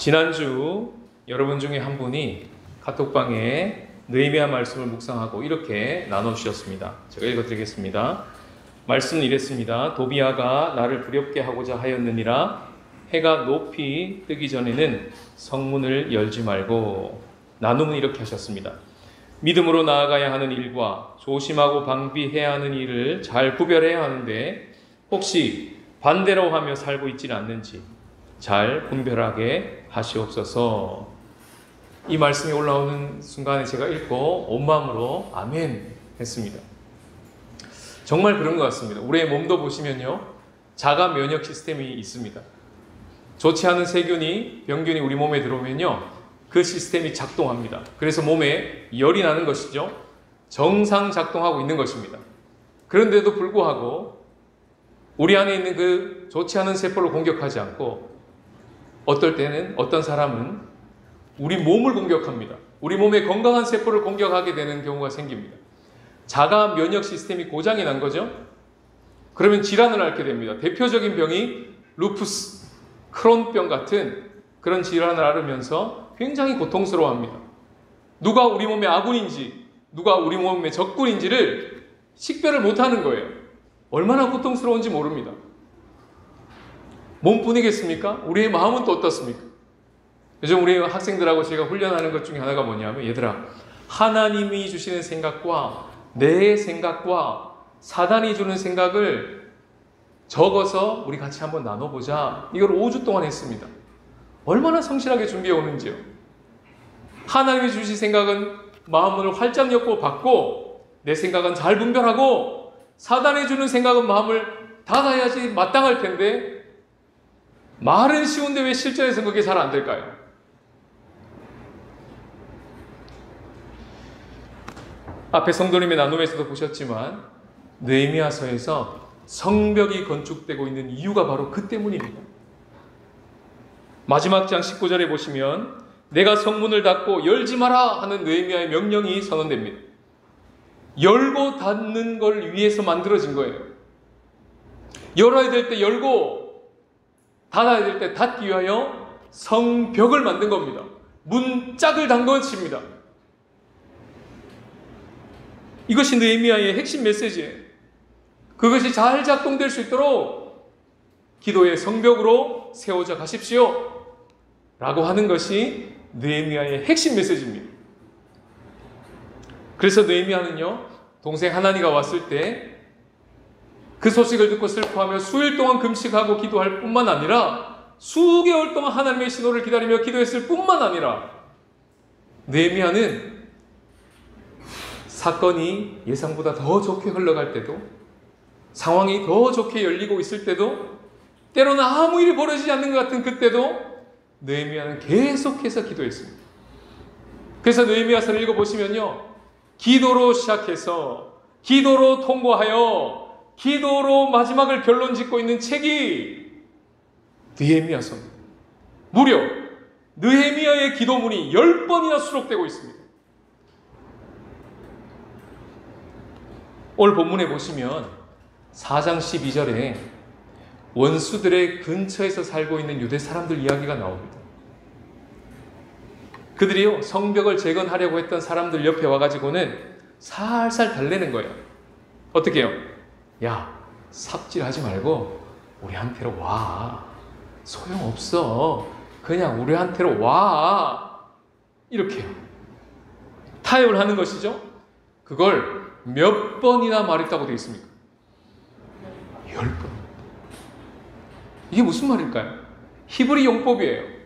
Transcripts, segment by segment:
지난주 여러분 중에 한 분이 카톡방에 느헤미야 말씀을 묵상하고 이렇게 나눠주셨습니다. 제가 읽어드리겠습니다. 말씀은 이랬습니다. 도비야가 나를 두렵게 하고자 하였느니라. 해가 높이 뜨기 전에는 성문을 열지 말고. 나눔은 이렇게 하셨습니다. 믿음으로 나아가야 하는 일과 조심하고 방비해야 하는 일을 잘 구별해야 하는데 혹시 반대로 하며 살고 있지는 않는지 잘 분별하게 하시옵소서. 이 말씀이 올라오는 순간에 제가 읽고 온 마음으로 아멘 했습니다. 정말 그런 것 같습니다. 우리의 몸도 보시면요, 자가 면역 시스템이 있습니다. 좋지 않은 세균이, 병균이 우리 몸에 들어오면요, 그 시스템이 작동합니다. 그래서 몸에 열이 나는 것이죠. 정상 작동하고 있는 것입니다. 그런데도 불구하고 우리 안에 있는 그 좋지 않은 세포를 공격하지 않고 어떨 때는 어떤 사람은 우리 몸을 공격합니다. 우리 몸의 건강한 세포를 공격하게 되는 경우가 생깁니다. 자가 면역 시스템이 고장이 난 거죠. 그러면 질환을 앓게 됩니다. 대표적인 병이 루푸스, 크론병 같은 그런 질환을 앓으면서 굉장히 고통스러워합니다. 누가 우리 몸의 아군인지, 누가 우리 몸의 적군인지를 식별을 못하는 거예요. 얼마나 고통스러운지 모릅니다. 몸뿐이겠습니까? 우리의 마음은 또 어떻습니까? 요즘 우리 학생들하고 제가 훈련하는 것 중에 하나가 뭐냐면, 얘들아, 하나님이 주시는 생각과 내 생각과 사단이 주는 생각을 적어서 우리 같이 한번 나눠보자. 이걸 5주 동안 했습니다. 얼마나 성실하게 준비해 오는지요. 하나님이 주신 생각은 마음을 활짝 엮고 받고, 내 생각은 잘 분별하고, 사단이 주는 생각은 마음을 닫아야지 마땅할 텐데, 말은 쉬운데 왜 실전에서 그게 잘 안 될까요? 앞에 성도님의 나눔에서도 보셨지만 느헤미야서에서 성벽이 건축되고 있는 이유가 바로 그 때문입니다. 마지막 장 19절에 보시면 내가 성문을 닫고 열지 마라 하는 느헤미야의 명령이 선언됩니다. 열고 닫는 걸 위해서 만들어진 거예요. 열어야 될 때 열고 닫아야 될 때 닫기 위하여 성벽을 만든 겁니다. 문짝을 단 것입니다. 이것이 느헤미야의 핵심 메시지예요. 그것이 잘 작동될 수 있도록 기도의 성벽으로 세워져 가십시오 라고 하는 것이 느헤미야의 핵심 메시지입니다. 그래서 느헤미야는요, 동생 하나니가 왔을 때 그 소식을 듣고 슬퍼하며 수일 동안 금식하고 기도할 뿐만 아니라 수개월 동안 하나님의 신호를 기다리며 기도했을 뿐만 아니라 느헤미야는 사건이 예상보다 더 좋게 흘러갈 때도, 상황이 더 좋게 열리고 있을 때도, 때로는 아무 일이 벌어지지 않는 것 같은 그때도 느헤미야는 계속해서 기도했습니다. 그래서 느헤미야서를 읽어보시면요, 기도로 시작해서 기도로 통과하여 기도로 마지막을 결론 짓고 있는 책이 느헤미야서입니다. 무려 느헤미야의 기도문이 10번이나 수록되고 있습니다. 오늘 본문에 보시면 4장 12절에 원수들의 근처에서 살고 있는 유대 사람들 이야기가 나옵니다. 그들이요, 성벽을 재건하려고 했던 사람들 옆에 와가지고는 살살 달래는 거예요. 어떻게 해요? 야, 삽질하지 말고 우리한테로 와. 소용없어. 그냥 우리한테로 와. 이렇게 해요. 타협을 하는 것이죠. 그걸 몇 번이나 말했다고 되어 있습니까? 10번. 이게 무슨 말일까요? 히브리 용법이에요.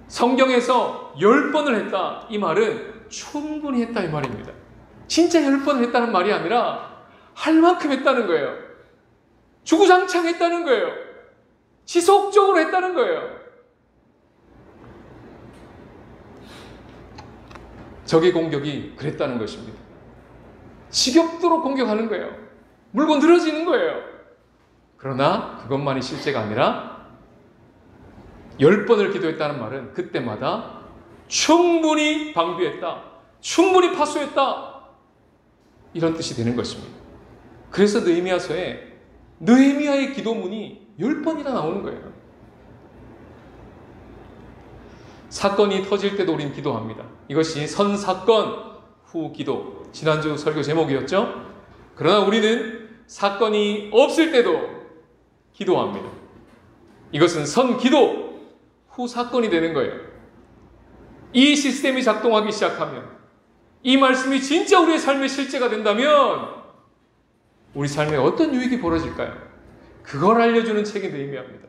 성경에서 10번을 했다. 이 말은 충분히 했다 이 말입니다. 진짜 10번을 했다는 말이 아니라 할 만큼 했다는 거예요. 주구장창 했다는 거예요. 지속적으로 했다는 거예요. 적의 공격이 그랬다는 것입니다. 지겹도록 공격하는 거예요. 물고 늘어지는 거예요. 그러나 그것만이 실제가 아니라 10번을 기도했다는 말은 그때마다 충분히 방비했다, 충분히 파수했다, 이런 뜻이 되는 것입니다. 그래서 느헤미야서에 느헤미야의 기도문이 10번이나 나오는 거예요. 사건이 터질 때도 우린 기도합니다. 이것이 선사건 후 기도, 지난주 설교 제목이었죠. 그러나 우리는 사건이 없을 때도 기도합니다. 이것은 선기도 후 사건이 되는 거예요. 이 시스템이 작동하기 시작하면, 이 말씀이 진짜 우리의 삶의 실제가 된다면 우리 삶에 어떤 유익이 벌어질까요? 그걸 알려주는 책이 느헤미야입니다.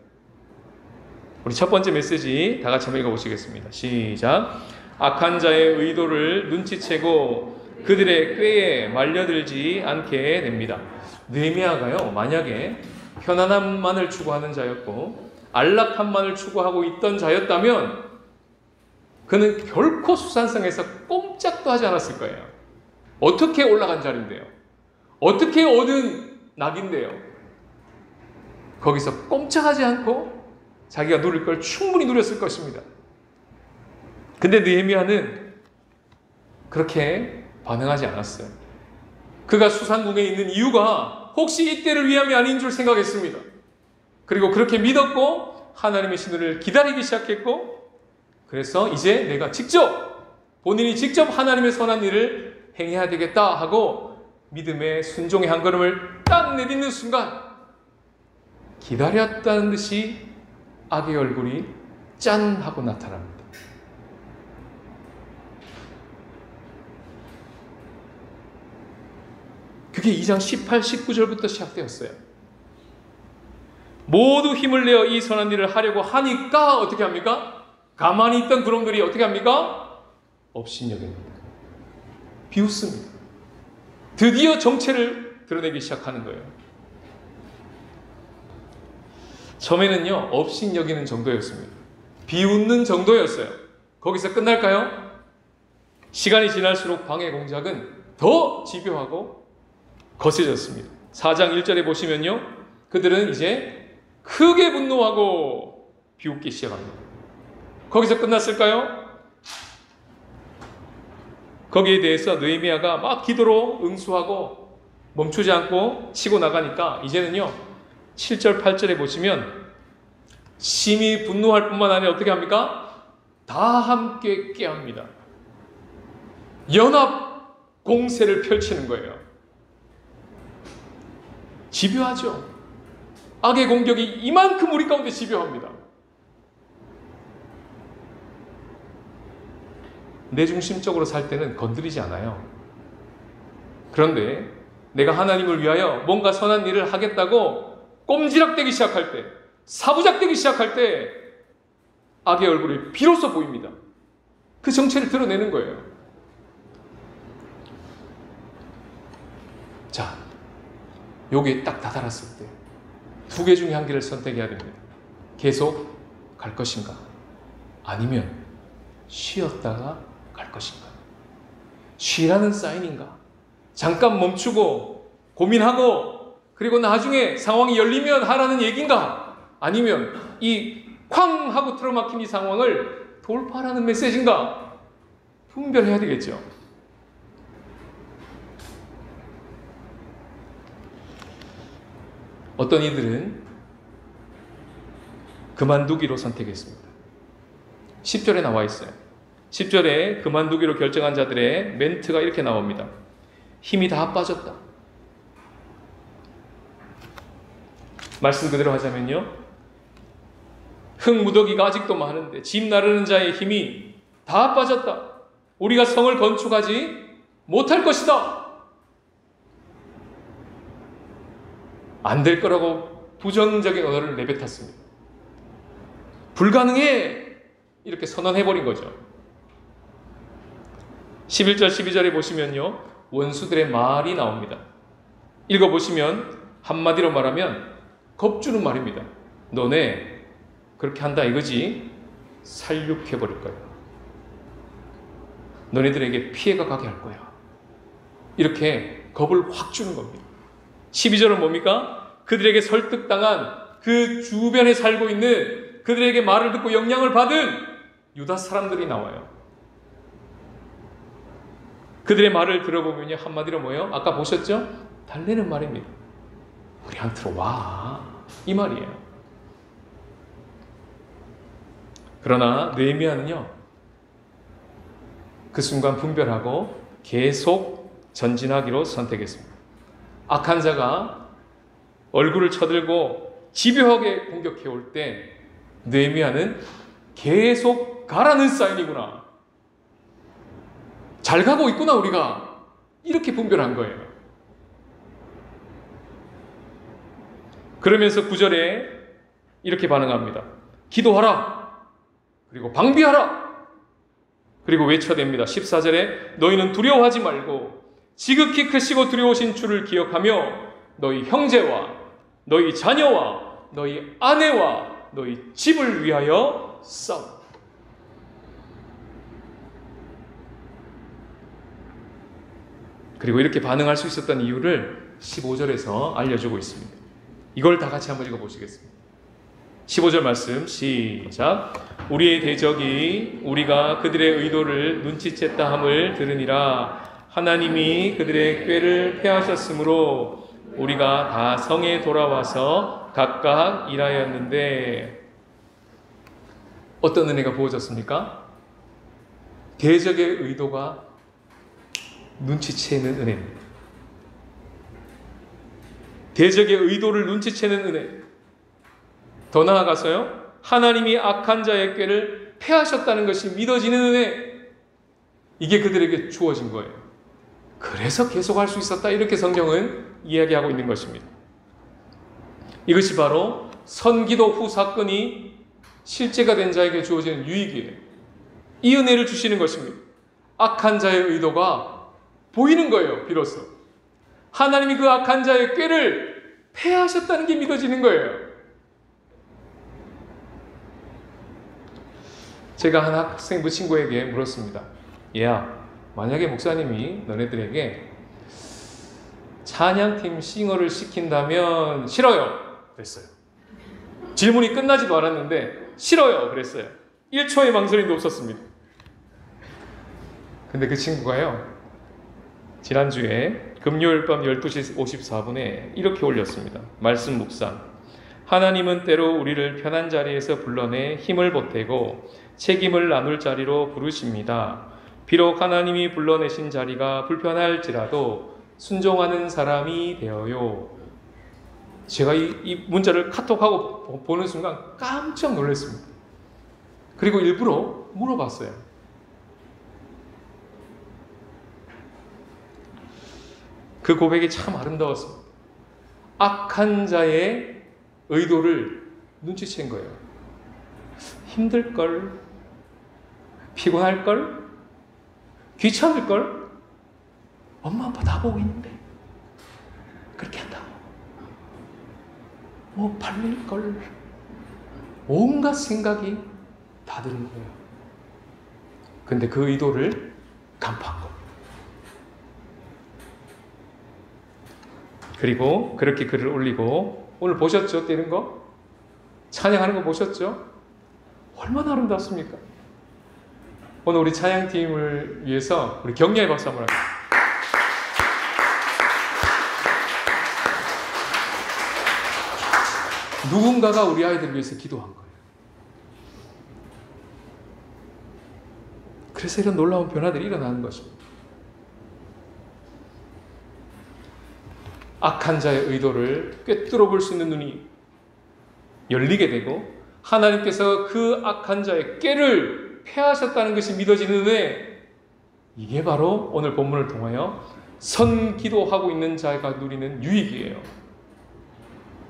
우리 첫 번째 메시지 다 같이 한번 읽어보시겠습니다. 시작. 악한 자의 의도를 눈치채고 그들의 꾀에 말려들지 않게 됩니다. 느헤미야가요, 만약에 편안함만을 추구하는 자였고 안락함만을 추구하고 있던 자였다면 그는 결코 수산성에서 꼼짝도 하지 않았을 거예요. 어떻게 올라간 자리인데요? 어떻게 얻은 낙인데요? 거기서 꼼짝하지 않고 자기가 누릴 걸 충분히 누렸을 것입니다. 근데 느헤미야는 그렇게 반응하지 않았어요. 그가 수산궁에 있는 이유가 혹시 이때를 위함이 아닌 줄 생각했습니다. 그리고 그렇게 믿었고 하나님의 신호를 기다리기 시작했고, 그래서 이제 내가 본인이 직접 하나님의 선한 일을 행해야 되겠다 하고 믿음의 순종의 한 걸음을 딱 내딛는 순간 기다렸다는 듯이 악의 얼굴이 짠 하고 나타납니다. 그게 2장 18, 19절부터 시작되었어요. 모두 힘을 내어 이 선한 일을 하려고 하니까 어떻게 합니까? 가만히 있던 그놈들이 어떻게 합니까? 업신여깁니다. 비웃습니다. 드디어 정체를 드러내기 시작하는 거예요. 처음에는요, 업신여기는 정도였습니다. 비웃는 정도였어요. 거기서 끝날까요? 시간이 지날수록 방해 공작은 더 집요하고 거세졌습니다. 4장 1절에 보시면요, 그들은 이제 크게 분노하고 비웃기 시작합니다. 거기서 끝났을까요? 거기에 대해서 느헤미야가 막 기도로 응수하고 멈추지 않고 치고 나가니까 이제는요, 7절 8절에 보시면 심히 분노할 뿐만 아니라 어떻게 합니까? 다 함께 꾀합니다. 연합 공세를 펼치는 거예요. 집요하죠. 악의 공격이 이만큼 우리 가운데 집요합니다. 내 중심적으로 살 때는 건드리지 않아요. 그런데 내가 하나님을 위하여 뭔가 선한 일을 하겠다고 꼼지락대기 시작할 때, 사부작대기 시작할 때 악의 얼굴이 비로소 보입니다. 그 정체를 드러내는 거예요. 자, 여기에 딱 다다랐을 때 두 개 중에 한 개를 선택해야 됩니다. 계속 갈 것인가, 아니면 쉬었다가 갈 것인가. 쉬라는 사인인가, 잠깐 멈추고 고민하고 그리고 나중에 상황이 열리면 하라는 얘기인가, 아니면 이 쾅 하고 틀어막힌 이 상황을 돌파하라는 메시지인가, 분별해야 되겠죠. 어떤 이들은 그만두기로 선택했습니다. 10절에 나와 있어요. 10절에 그만두기로 결정한 자들의 멘트가 이렇게 나옵니다. 힘이 다 빠졌다. 말씀 그대로 하자면요, 흙무더기가 아직도 많은데 집 나르는 자의 힘이 다 빠졌다. 우리가 성을 건축하지 못할 것이다. 안 될 거라고 부정적인 언어를 내뱉었습니다. 불가능해! 이렇게 선언해버린 거죠. 11절 12절에 보시면요, 원수들의 말이 나옵니다. 읽어보시면 한마디로 말하면 겁주는 말입니다. 너네 그렇게 한다 이거지? 살육해버릴 거야. 너네들에게 피해가 가게 할 거야. 이렇게 겁을 확 주는 겁니다. 12절은 뭡니까? 그들에게 설득당한 그 주변에 살고 있는 그들에게 말을 듣고 영향을 받은 유다 사람들이 나와요. 그들의 말을 들어보면요, 한마디로 뭐예요? 아까 보셨죠? 달래는 말입니다. 우리한테로 와, 이 말이에요. 그러나 느헤미야는요, 그 순간 분별하고 계속 전진하기로 선택했습니다. 악한 자가 얼굴을 쳐들고 집요하게 공격해 올 때 느헤미야는 계속 가라는 사인이구나, 잘 가고 있구나 우리가, 이렇게 분별한 거예요. 그러면서 9절에 이렇게 반응합니다. 기도하라, 그리고 방비하라, 그리고 외쳐댑니다. 14절에 너희는 두려워하지 말고 지극히 크시고 두려우신 주를 기억하며 너희 형제와 너희 자녀와 너희 아내와 너희 집을 위하여 싸워. 그리고 이렇게 반응할 수 있었던 이유를 15절에서 알려주고 있습니다. 이걸 다 같이 한번 읽어보시겠습니다. 15절 말씀 시작. 우리의 대적이 우리가 그들의 의도를 눈치챘다 함을 들으니라. 하나님이 그들의 꾀를 패하셨으므로 우리가 다 성에 돌아와서 각각 일하였는데, 어떤 은혜가 부어졌습니까? 대적의 의도가 눈치채는 은혜입니다. 대적의 의도를 눈치채는 은혜. 더 나아가서요, 하나님이 악한 자의 꾀를 패하셨다는 것이 믿어지는 은혜, 이게 그들에게 주어진 거예요. 그래서 계속할 수 있었다, 이렇게 성경은 이야기하고 있는 것입니다. 이것이 바로 선기도 후 사건이 실제가 된 자에게 주어지는 유익이에요. 이 은혜를 주시는 것입니다. 악한 자의 의도가 보이는 거예요. 비로소 하나님이 그 악한 자의 꾀를 패하셨다는 게 믿어지는 거예요. 제가 한 학생부 친구에게 물었습니다. 얘야, 만약에 목사님이 너네들에게 찬양팀 싱어를 시킨다면 싫어요 그랬어요. 질문이 끝나지도 않았는데 싫어요 그랬어요. 1초의 망설임도 없었습니다. 근데 그 친구가요, 지난주에 금요일 밤 12시 54분에 이렇게 올렸습니다. 말씀 묵상. 하나님은 때로 우리를 편한 자리에서 불러내 힘을 보태고 책임을 나눌 자리로 부르십니다. 비록 하나님이 불러내신 자리가 불편할지라도 순종하는 사람이 되어요. 제가 이 문자를 카톡하고 보는 순간 깜짝 놀랐습니다. 그리고 일부러 물어봤어요. 그 고백이 참 아름다웠습니다. 악한 자의 의도를 눈치챈 거예요. 힘들걸, 피곤할걸, 귀찮을걸, 엄마 아빠 다 보고 있는데 그렇게 한다고, 뭐 팔릴걸, 온갖 생각이 다 드는 거예요. 근데 그 의도를 간파한 겁니다. 그리고 그렇게 글을 올리고, 오늘 보셨죠? 뛰는 거? 찬양하는 거 보셨죠? 얼마나 아름답습니까? 오늘 우리 찬양팀을 위해서 우리 격려의 박수 한번 합니다. 누군가가 우리 아이들을 위해서 기도한 거예요. 그래서 이런 놀라운 변화들이 일어나는 것입니다. 악한 자의 의도를 꿰뚫어 볼 수 있는 눈이 열리게 되고, 하나님께서 그 악한 자의 꾀를 패하셨다는 것이 믿어지는 은혜, 이게 바로 오늘 본문을 통하여 선기도하고 있는 자가 누리는 유익이에요.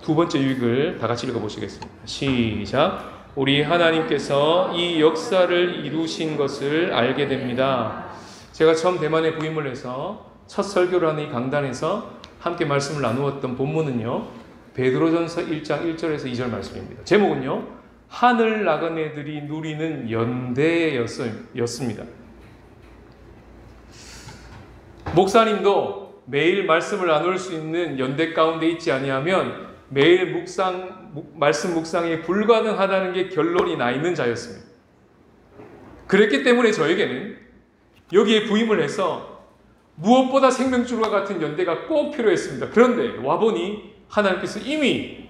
두 번째 유익을 다 같이 읽어보시겠습니다. 시작. 우리 하나님께서 이 역사를 이루신 것을 알게 됩니다. 제가 처음 대만에 부임을 해서 첫 설교를 하는 이 강단에서 함께 말씀을 나누었던 본문은요, 베드로전서 1장 1절에서 2절 말씀입니다. 제목은요, 하늘 나그네들이 누리는 연대였습니다. 목사님도 매일 말씀을 나눌 수 있는 연대 가운데 있지 아니하면 매일 말씀 묵상이 불가능하다는 게 결론이 나 있는 자였습니다. 그랬기 때문에 저에게는 여기에 부임을 해서 무엇보다 생명줄과 같은 연대가 꼭 필요했습니다. 그런데 와보니 하나님께서 이미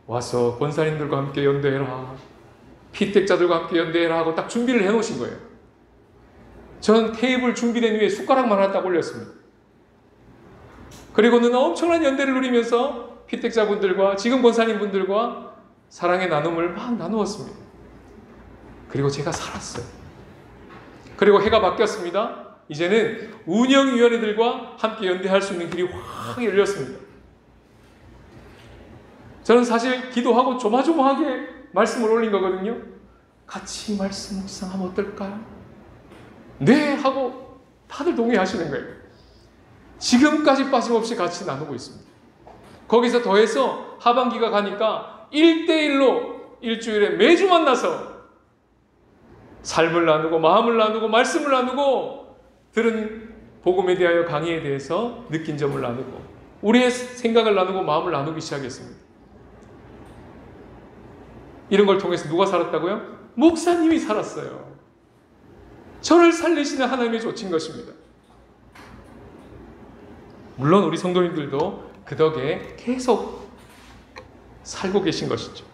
와서 권사님들과 함께 연대해라, 피택자들과 함께 연대해라 하고 딱 준비를 해놓으신 거예요. 저는 테이블 준비된 위에 숟가락만 하나 딱 올렸습니다. 그리고는 엄청난 연대를 누리면서 피택자분들과 지금 권사님분들과 사랑의 나눔을 막 나누었습니다. 그리고 제가 살았어요. 그리고 해가 바뀌었습니다. 이제는 운영위원회들과 함께 연대할 수 있는 길이 확 열렸습니다. 저는 사실 기도하고 조마조마하게 말씀을 올린 거거든요. 같이 말씀 묵상하면 어떨까요? 네 하고 다들 동의하시는 거예요. 지금까지 빠짐없이 같이 나누고 있습니다. 거기서 더해서 하반기가 가니까 1대1로 일주일에 매주 만나서 삶을 나누고 마음을 나누고 말씀을 나누고 들은 복음에 대하여 강의에 대해서 느낀 점을 나누고 우리의 생각을 나누고 마음을 나누기 시작했습니다. 이런 걸 통해서 누가 살았다고요? 목사님이 살았어요. 저를 살리시는 하나님의 조치인 것입니다. 물론 우리 성도님들도 그 덕에 계속 살고 계신 것이죠.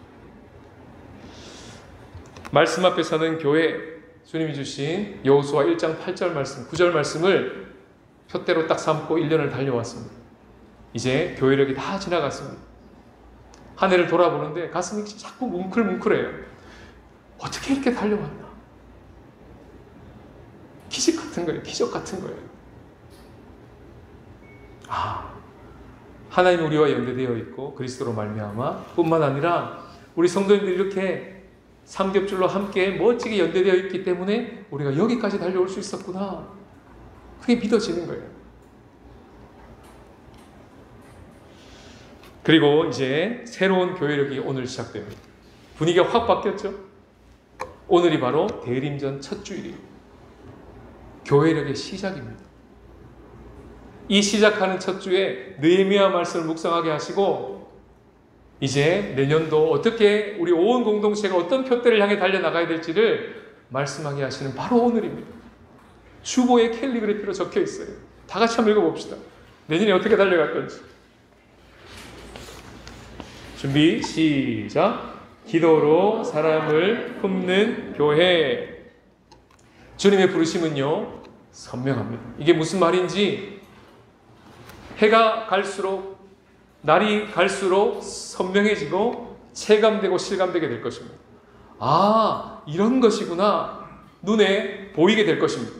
말씀 앞에 서는 교회, 주님이 주신 여호수아 1장 8절 말씀, 9절 말씀을 표대로 딱 삼고 1년을 달려왔습니다. 이제 교회력이 다 지나갔습니다. 한 해를 돌아보는데 가슴이 자꾸 뭉클뭉클해요. 어떻게 이렇게 달려왔나? 기적 같은 거예요. 기적 같은 거예요. 하나님 우리와 연대되어 있고 그리스도로 말미암아 뿐만 아니라 우리 성도님들이 이렇게 삼겹줄로 함께 멋지게 연대되어 있기 때문에 우리가 여기까지 달려올 수 있었구나. 그게 믿어지는 거예요. 그리고 이제 새로운 교회력이 오늘 시작됩니다. 분위기가 확 바뀌었죠? 오늘이 바로 대림전 첫 주일이에요. 교회력의 시작입니다. 이 시작하는 첫 주에 느헤미야 말씀을 묵상하게 하시고 이제 내년도 어떻게 우리 온 공동체가 어떤 표대를 향해 달려나가야 될지를 말씀하게 하시는 바로 오늘입니다. 주보에 캘리그래피로 적혀 있어요. 다 같이 한번 읽어봅시다. 내년에 어떻게 달려갈 건지. 준비 시작. 기도로 사람을 품는 교회. 주님의 부르심은요 선명합니다. 이게 무슨 말인지 해가 갈수록 날이 갈수록 선명해지고 체감되고 실감되게 될 것입니다. 이런 것이구나 눈에 보이게 될 것입니다.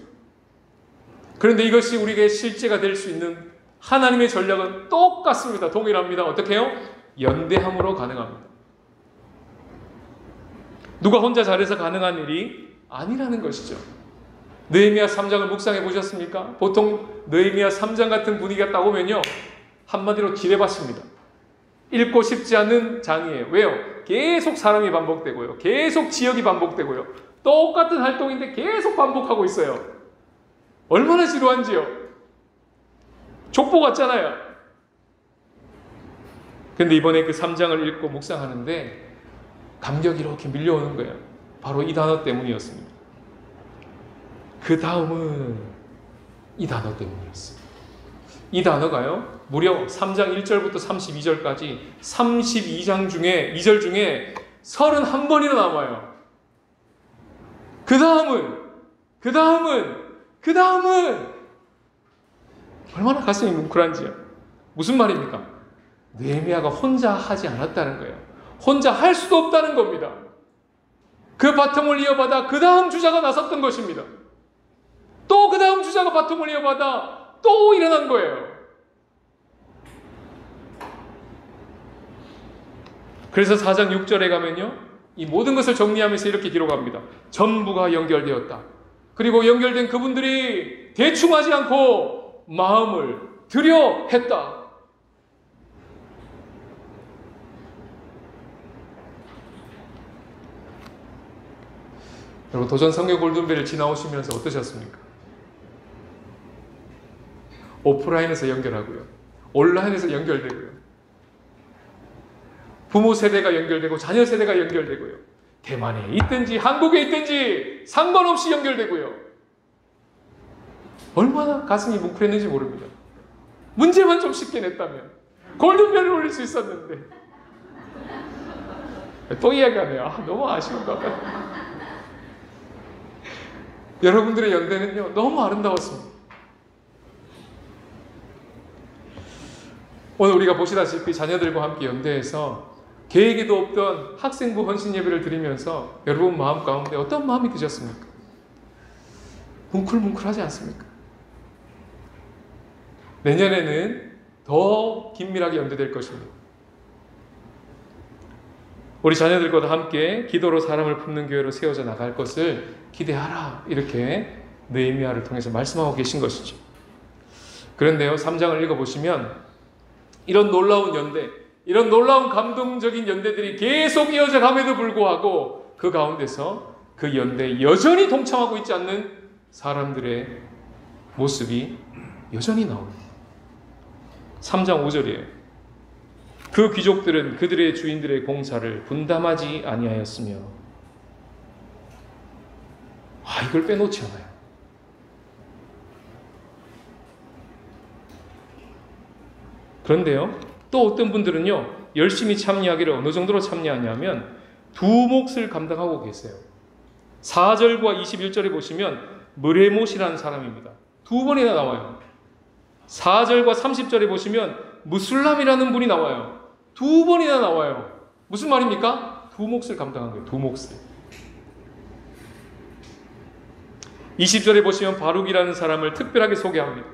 그런데 이것이 우리에게 실제가 될 수 있는 하나님의 전략은 똑같습니다. 동일합니다. 어떻게 해요? 연대함으로 가능합니다. 누가 혼자 잘해서 가능한 일이 아니라는 것이죠. 느헤미야 3장을 묵상해 보셨습니까? 보통 느헤미야 3장 같은 분위기가 딱 오면요 한마디로 지뢰밭입니다. 읽고 싶지 않은 장이에요. 왜요? 계속 사람이 반복되고요. 계속 지역이 반복되고요. 똑같은 활동인데 계속 반복하고 있어요. 얼마나 지루한지요. 족보 같잖아요. 근데 이번에 그 3장을 읽고 묵상하는데 감격이 이렇게 밀려오는 거예요. 바로 이 단어 때문이었습니다. 그 다음은 이 단어 때문이었어요. 이 단어가요 무려 3장 1절부터 32절까지 32장 중에 2절 중에 31번이나 나와요. 그 다음은 얼마나 가슴이 뭉클한지요. 무슨 말입니까? 느헤미야가 혼자 하지 않았다는 거예요. 혼자 할 수도 없다는 겁니다. 그 바통을 이어받아 그 다음 주자가 나섰던 것입니다. 또 그 다음 주자가 바통을 이어받아 또 일어난 거예요. 그래서 4장 6절에 가면요 이 모든 것을 정리하면서 이렇게 기록합니다. 전부가 연결되었다. 그리고 연결된 그분들이 대충 하지 않고 마음을 들여 했다. 여러분 도전 성교 골든벨을 지나오시면서 어떠셨습니까? 오프라인에서 연결하고요. 온라인에서 연결되고요. 부모 세대가 연결되고 자녀 세대가 연결되고요. 대만에 있든지 한국에 있든지 상관없이 연결되고요. 얼마나 가슴이 뭉클했는지 모릅니다. 문제만 좀 쉽게 냈다면 골든벨을 올릴 수 있었는데 또 이야기하네요. 너무 아쉬운가 봐요. 여러분들의 연대는요, 너무 아름다웠습니다. 오늘 우리가 보시다시피 자녀들과 함께 연대해서 계획에도 없던 학생부 헌신 예배를 드리면서 여러분 마음 가운데 어떤 마음이 드셨습니까? 뭉클뭉클하지 않습니까? 내년에는 더 긴밀하게 연대될 것입니다. 우리 자녀들과 함께 기도로 사람을 품는 교회로 세워져 나갈 것을 기대하라, 이렇게 느헤미야를 통해서 말씀하고 계신 것이죠. 그런데요, 3장을 읽어보시면 이런 놀라운 연대, 이런 놀라운 감동적인 연대들이 계속 이어져 감에도 불구하고 그 가운데서 그 연대에 여전히 동참하고 있지 않는 사람들의 모습이 여전히 나옵니다. 3장 5절이에요. 그 귀족들은 그들의 주인들의 공사를 분담하지 아니하였으며. 이걸 빼놓지 않아요. 그런데요, 또 어떤 분들은요, 열심히 참여하기를 어느 정도로 참여하냐면 두 몫을 감당하고 계세요. 4절과 21절에 보시면 무레못이라는 사람입니다. 두 번이나 나와요. 4절과 30절에 보시면 무술람이라는 분이 나와요. 두 번이나 나와요. 무슨 말입니까? 두 몫을 감당한 거예요. 두 몫을. 20절에 보시면 바룩이라는 사람을 특별하게 소개합니다.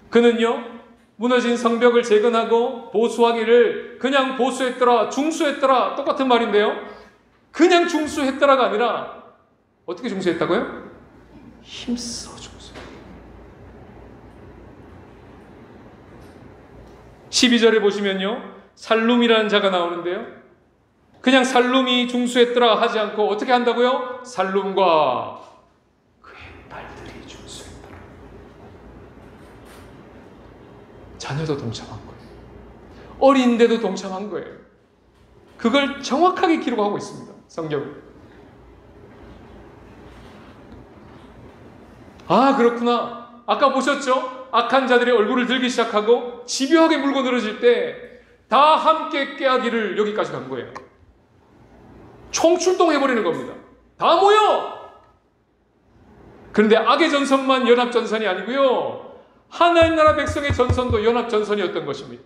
그는요, 무너진 성벽을 재건하고 보수하기를 그냥 보수했더라, 중수했더라, 똑같은 말인데요, 그냥 중수했더라가 아니라 어떻게 중수했다고요? 힘써 중수. 12절에 보시면요, 살룸이라는 자가 나오는데요, 그냥 살룸이 중수했더라 하지 않고 어떻게 한다고요? 살룸과 그의 딸들이 중수했더라. 자녀도 동참한 거예요. 어린데도 동참한 거예요. 그걸 정확하게 기록하고 있습니다, 성경은. 그렇구나. 아까 보셨죠? 악한 자들이 얼굴을 들기 시작하고 집요하게 물고 늘어질 때 다 함께 깨하기를 여기까지 간 거예요. 총출동해버리는 겁니다. 다 모여! 그런데 악의 전선만 연합전선이 아니고요, 하나님 나라 백성의 전선도 연합전선이었던 것입니다.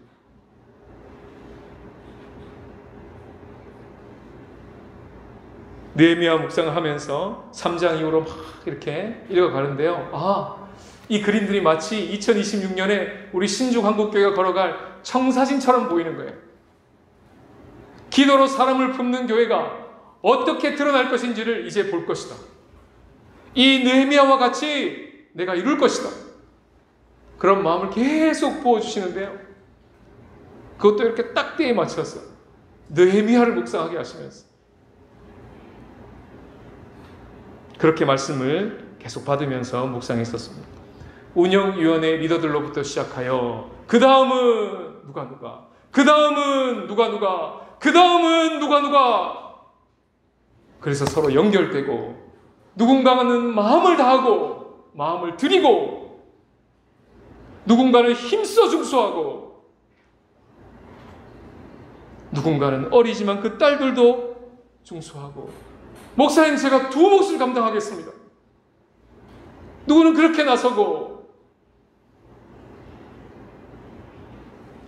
느헤미야 묵상을 하면서 3장 이후로 막 이렇게 읽어가는데요. 이 그림들이 마치 2026년에 우리 신중 한국교회가 걸어갈 청사진처럼 보이는 거예요. 기도로 사람을 품는 교회가 어떻게 드러날 것인지를 이제 볼 것이다. 이 느헤미야와 같이 내가 이룰 것이다. 그런 마음을 계속 부어주시는데요, 그것도 이렇게 딱 때에 맞춰서 느헤미야를 묵상하게 하시면서 그렇게 말씀을 계속 받으면서 묵상했었습니다. 운영위원회 리더들로부터 시작하여 그 다음은 누가, 그 다음은 누가, 그 다음은 누가, 그래서 서로 연결되고 누군가는 마음을 다하고 마음을 드리고 누군가는 힘써 중수하고 누군가는 어리지만 그 딸들도 중수하고, 목사님 제가 두 몫을 감당하겠습니다. 누구는 그렇게 나서고,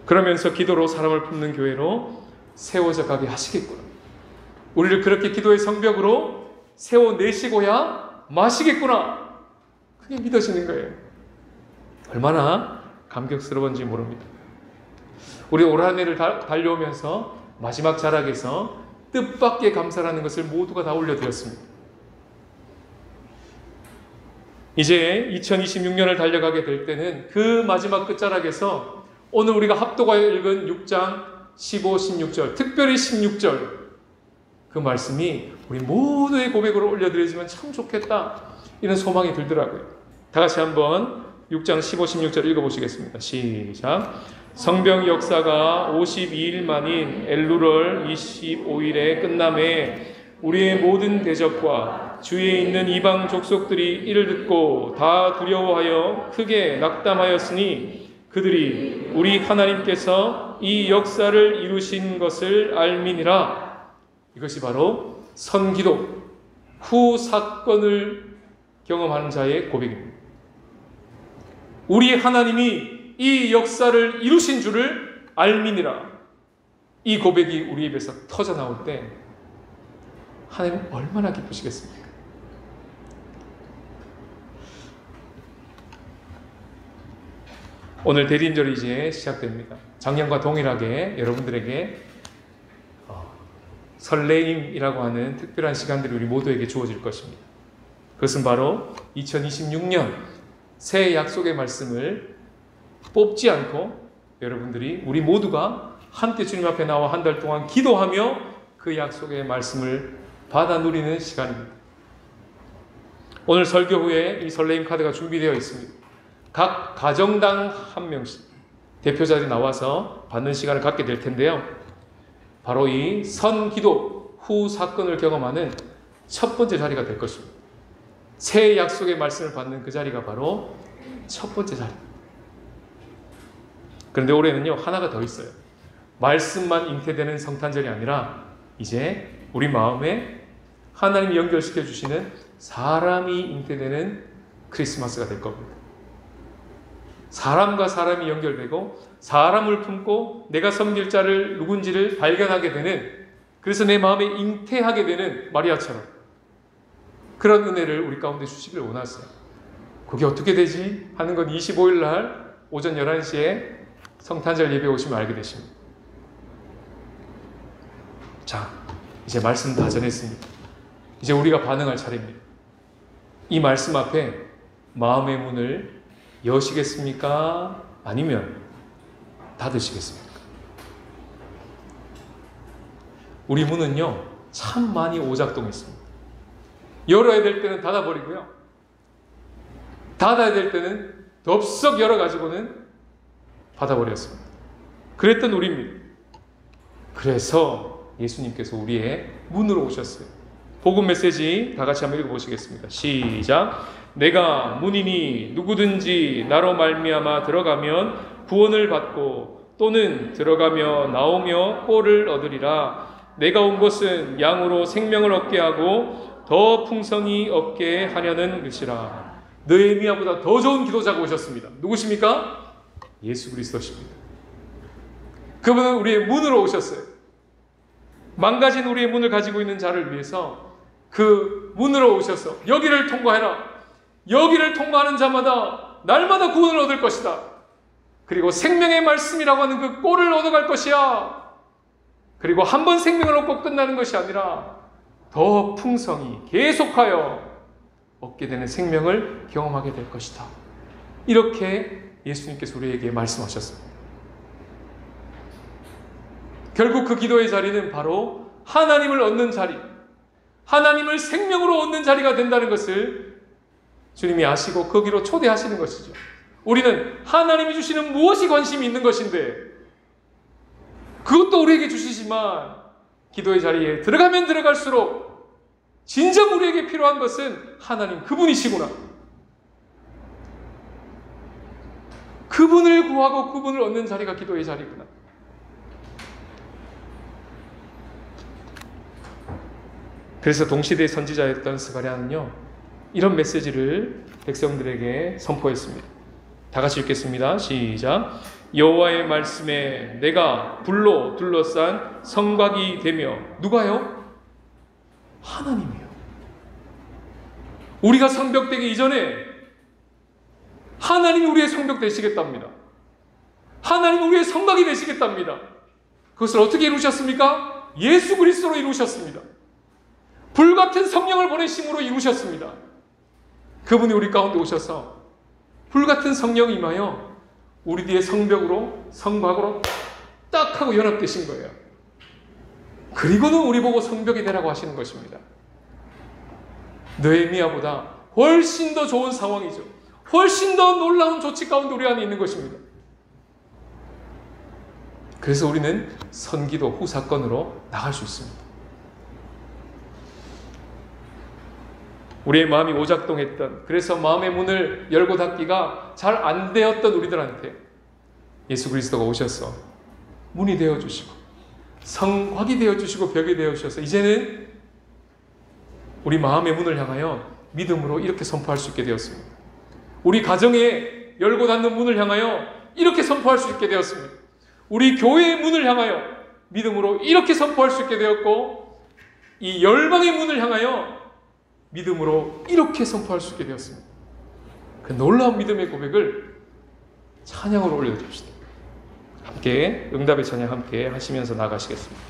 그러면서 기도로 사람을 품는 교회로 세워져 가게 하시겠구나. 우리를 그렇게 기도의 성벽으로 세워내시고야 마시겠구나. 그게 믿어지는 거예요. 얼마나 감격스러운지 모릅니다. 우리 올 한 해를 달려오면서 마지막 자락에서 뜻밖의 감사라는 것을 모두가 다 올려드렸습니다. 이제 2026년을 달려가게 될 때는 그 마지막 끝자락에서 오늘 우리가 합독하여 읽은 6장 15, 16절, 특별히 16절, 그 말씀이 우리 모두의 고백으로 올려드리지면 참 좋겠다, 이런 소망이 들더라고요. 다 같이 한번 6장 15, 16절 읽어보시겠습니다. 시작. 성벽 역사가 52일 만인 엘루럴 25일에 끝남에 우리의 모든 대적과 주위에 있는 이방 족속들이 이를 듣고 다 두려워하여 크게 낙담하였으니 그들이 우리 하나님께서 이 역사를 이루신 것을 알미니라. 이것이 바로 선기도 후 사건을 경험하는 자의 고백입니다. 우리 하나님이 이 역사를 이루신 줄을 알미니라. 이 고백이 우리 입에서 터져 나올 때 하나님 얼마나 기쁘시겠습니까? 오늘 대리인절이 이제 시작됩니다. 작년과 동일하게 여러분들에게 설레임이라고 하는 특별한 시간들이 우리 모두에게 주어질 것입니다. 그것은 바로 2026년 새 약속의 말씀을 뽑지 않고 여러분들이 우리 모두가 함께 주님 앞에 나와 한 달 동안 기도하며 그 약속의 말씀을 받아 누리는 시간입니다. 오늘 설교 후에 이 설레임 카드가 준비되어 있습니다. 각 가정당 한 명씩 대표자들이 나와서 받는 시간을 갖게 될 텐데요. 바로 이 선기도 후 사건을 경험하는 첫 번째 자리가 될 것입니다. 새 약속의 말씀을 받는 그 자리가 바로 첫 번째 자리. 그런데 올해는요, 하나가 더 있어요. 말씀만 잉태되는 성탄절이 아니라 이제 우리 마음에 하나님이 연결시켜 주시는 사람이 잉태되는 크리스마스가 될 겁니다. 사람과 사람이 연결되고 사람을 품고 내가 섬길 자를 누군지를 발견하게 되는, 그래서 내 마음에 잉태하게 되는 마리아처럼 그런 은혜를 우리 가운데 주시길 원하세요. 그게 어떻게 되지? 하는 건 25일 날 오전 11시에 성탄절 예배 오시면 알게 되십니다. 자, 이제 말씀 다 전했습니다. 이제 우리가 반응할 차례입니다. 이 말씀 앞에 마음의 문을 여시겠습니까? 아니면 닫으시겠습니까? 우리 문은요, 참 많이 오작동했습니다. 열어야 될 때는 닫아버리고요, 닫아야 될 때는 덥석 열어가지고는 닫아버렸습니다. 그랬던 우리입니다. 그래서 예수님께서 우리의 문으로 오셨어요. 복음 메시지 다 같이 한번 읽어보시겠습니다. 시작. 내가 문이니 누구든지 나로 말미암아 들어가면 구원을 받고 또는 들어가며 나오며 꼴을 얻으리라. 내가 온 것은 양으로 생명을 얻게 하고 더 풍성히 얻게 하려는 것이라. 느헤미야보다 더 좋은 기도자가 오셨습니다. 누구십니까? 예수 그리스도십니다. 그분은 우리의 문으로 오셨어요. 망가진 우리의 문을 가지고 있는 자를 위해서 그 문으로 오셔서 여기를 통과해라. 여기를 통과하는 자마다 날마다 구원을 얻을 것이다. 그리고 생명의 말씀이라고 하는 그 꼴을 얻어갈 것이야. 그리고 한 번 생명을 얻고 끝나는 것이 아니라 더 풍성히 계속하여 얻게 되는 생명을 경험하게 될 것이다. 이렇게 예수님께서 우리에게 말씀하셨습니다. 결국 그 기도의 자리는 바로 하나님을 얻는 자리, 하나님을 생명으로 얻는 자리가 된다는 것을 주님이 아시고 거기로 초대하시는 것이죠. 우리는 하나님이 주시는 무엇이 관심이 있는 것인데 그것도 우리에게 주시지만 기도의 자리에 들어가면 들어갈수록 진정 우리에게 필요한 것은 하나님 그분이시구나. 그분을 구하고 그분을 얻는 자리가 기도의 자리구나. 그래서 동시대 선지자였던 스가랴는요, 이런 메시지를 백성들에게 선포했습니다. 다 같이 읽겠습니다. 시작. 여호와의 말씀에 내가 불로 둘러싼 성곽이 되며, 누가요? 하나님이요. 우리가 성벽되기 이전에 하나님이 우리의 성벽 되시겠답니다. 하나님이 우리의 성곽이 되시겠답니다. 그것을 어떻게 이루셨습니까? 예수 그리스도로 이루셨습니다. 불같은 성령을 보내심으로 이루셨습니다. 그분이 우리 가운데 오셔서 불같은 성령이 임하여 우리 뒤에 성벽으로, 성곽으로 딱 하고 연합되신 거예요. 그리고는 우리 보고 성벽이 되라고 하시는 것입니다. 느헤미야보다 훨씬 더 좋은 상황이죠. 훨씬 더 놀라운 조치 가운데 우리 안에 있는 것입니다. 그래서 우리는 선기도 후 사건으로 나갈 수 있습니다. 우리의 마음이 오작동했던, 그래서 마음의 문을 열고 닫기가 잘 안 되었던 우리들한테 예수 그리스도가 오셔서 문이 되어주시고 성곽이 되어주시고 벽이 되어주셔서 이제는 우리 마음의 문을 향하여 믿음으로 이렇게 선포할 수 있게 되었습니다. 우리 가정에 열고 닫는 문을 향하여 이렇게 선포할 수 있게 되었습니다. 우리 교회의 문을 향하여 믿음으로 이렇게 선포할 수 있게 되었고, 이 열방의 문을 향하여 믿음으로 이렇게 선포할 수 있게 되었습니다. 그 놀라운 믿음의 고백을 찬양으로 올려드립시다. 함께 응답의 찬양 함께 하시면서 나가시겠습니다.